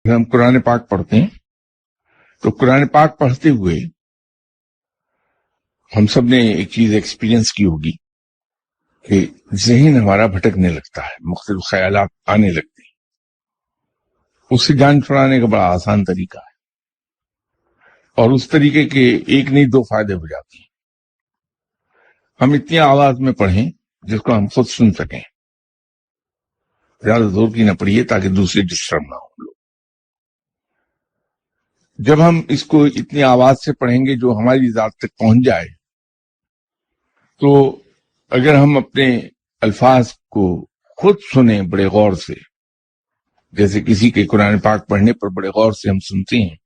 ہم قرآن پاک پڑھتے ہیں تو قرآن پاک پڑھتے ہوئے ہم سب نے ایک چیز ایکسپیرینس کی ہوگی کہ ذہن ہمارا بھٹکنے لگتا ہے، مختلف خیالات آنے لگتے ہیں. اس سے جان چھڑانے کا بڑا آسان طریقہ ہے، اور اس طریقے کے ایک نہیں دو فائدے ہو جاتے ہیں. ہم اتنی آواز میں پڑھیں جس کو ہم خود سن سکیں، زیادہ زور کی نہ پڑھیے تاکہ دوسرے ڈسٹرب نہ ہو. جب ہم اس کو اتنی آواز سے پڑھیں گے جو ہماری ذات تک پہنچ جائے، تو اگر ہم اپنے الفاظ کو خود سنیں بڑے غور سے، جیسے کسی کے قرآن پاک پڑھنے پر بڑے غور سے ہم سنتے ہیں،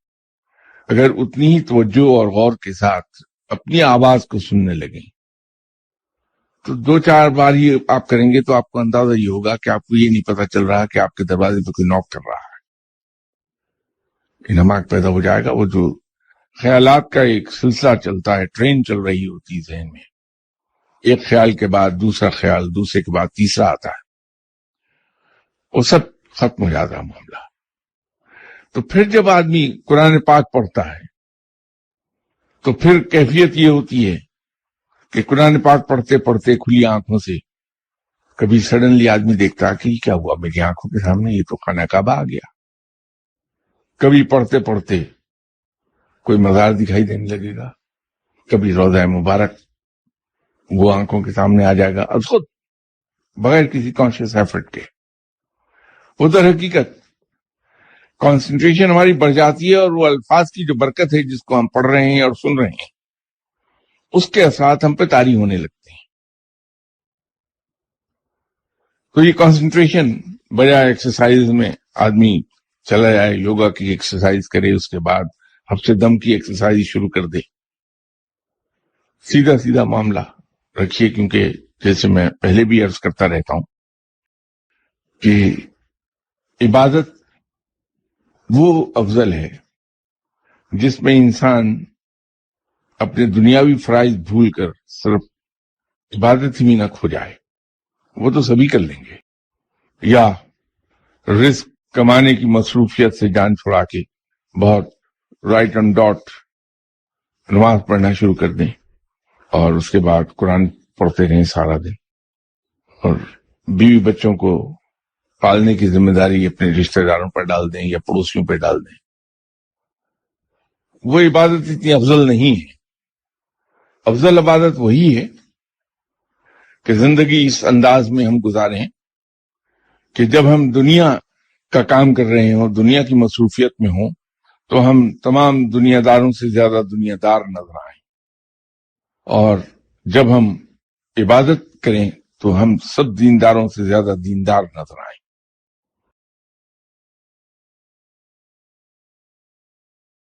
اگر اتنی ہی توجہ اور غور کے ساتھ اپنی آواز کو سننے لگیں تو دو چار بار ہی آپ کریں گے تو آپ کو اندازہ یہ ہوگا کہ آپ کو یہ نہیں پتا چل رہا کہ آپ کے دروازے پہ کوئی نوک کر رہا ہے. انہماک پیدا ہو جائے گا. وہ جو خیالات کا ایک سلسلہ چلتا ہے، ٹرین چل رہی ہوتی ذہن میں، ایک خیال کے بعد دوسرا خیال، دوسرے کے بعد تیسرا آتا ہے، وہ سب ختم ہو جاتا ہے معاملہ. تو پھر جب آدمی قرآن پاک پڑھتا ہے تو پھر کیفیت یہ ہوتی ہے کہ قرآن پاک پڑھتے پڑھتے کھلی آنکھوں سے کبھی سڈنلی آدمی دیکھتا کہ کیا ہوا میری آنکھوں کے سامنے، یہ تو خانہ کعبہ آ گیا. کبھی پڑھتے پڑھتے کوئی مزار دکھائی دینے لگے گا، کبھی روضہ مبارک وہ آنکھوں کے سامنے آ جائے گا، اور خود بغیر کسی کانشیس ایفرٹ کے. وہ در حقیقت کانسنٹریشن ہماری بڑھ جاتی ہے، اور وہ الفاظ کی جو برکت ہے جس کو ہم پڑھ رہے ہیں اور سن رہے ہیں، اس کے اثرات ہم پہ طاری ہونے لگتے ہیں. تو یہ کانسنٹریشن بجائے ایکسرسائز میں آدمی چلا جائے، یوگا کی ایکسرسائز کرے، اس کے بعد حبس دم کی ایکسرسائز شروع کر دے، سیدھا سیدھا معاملہ رکھیے. کیونکہ جیسے میں پہلے بھی عرض کرتا رہتا ہوں کہ عبادت وہ افضل ہے جس میں انسان اپنے دنیاوی فرائض بھول کر صرف عبادت ہی میں نہ کھو جائے. وہ تو سبھی کر لیں گے، یا رزق کمانے کی مصروفیت سے جان چھڑا کے بہت رائٹ آن ڈاٹ نماز پڑھنا شروع کر دیں، اور اس کے بعد قرآن پڑھتے رہیں سارا دن، اور بیوی بچوں کو پالنے کی ذمہ داری اپنے رشتہ داروں پر ڈال دیں یا پڑوسیوں پہ ڈال دیں. وہ عبادت اتنی افضل نہیں ہے. افضل عبادت وہی ہے کہ زندگی اس انداز میں ہم گزاریں کہ جب ہم دنیا کا کام کر رہے ہوں، دنیا کی مصروفیت میں ہوں، تو ہم تمام دنیا داروں سے زیادہ دنیا دار نظر آئیں، اور جب ہم عبادت کریں تو ہم سب دینداروں سے زیادہ دیندار نظر آئیں.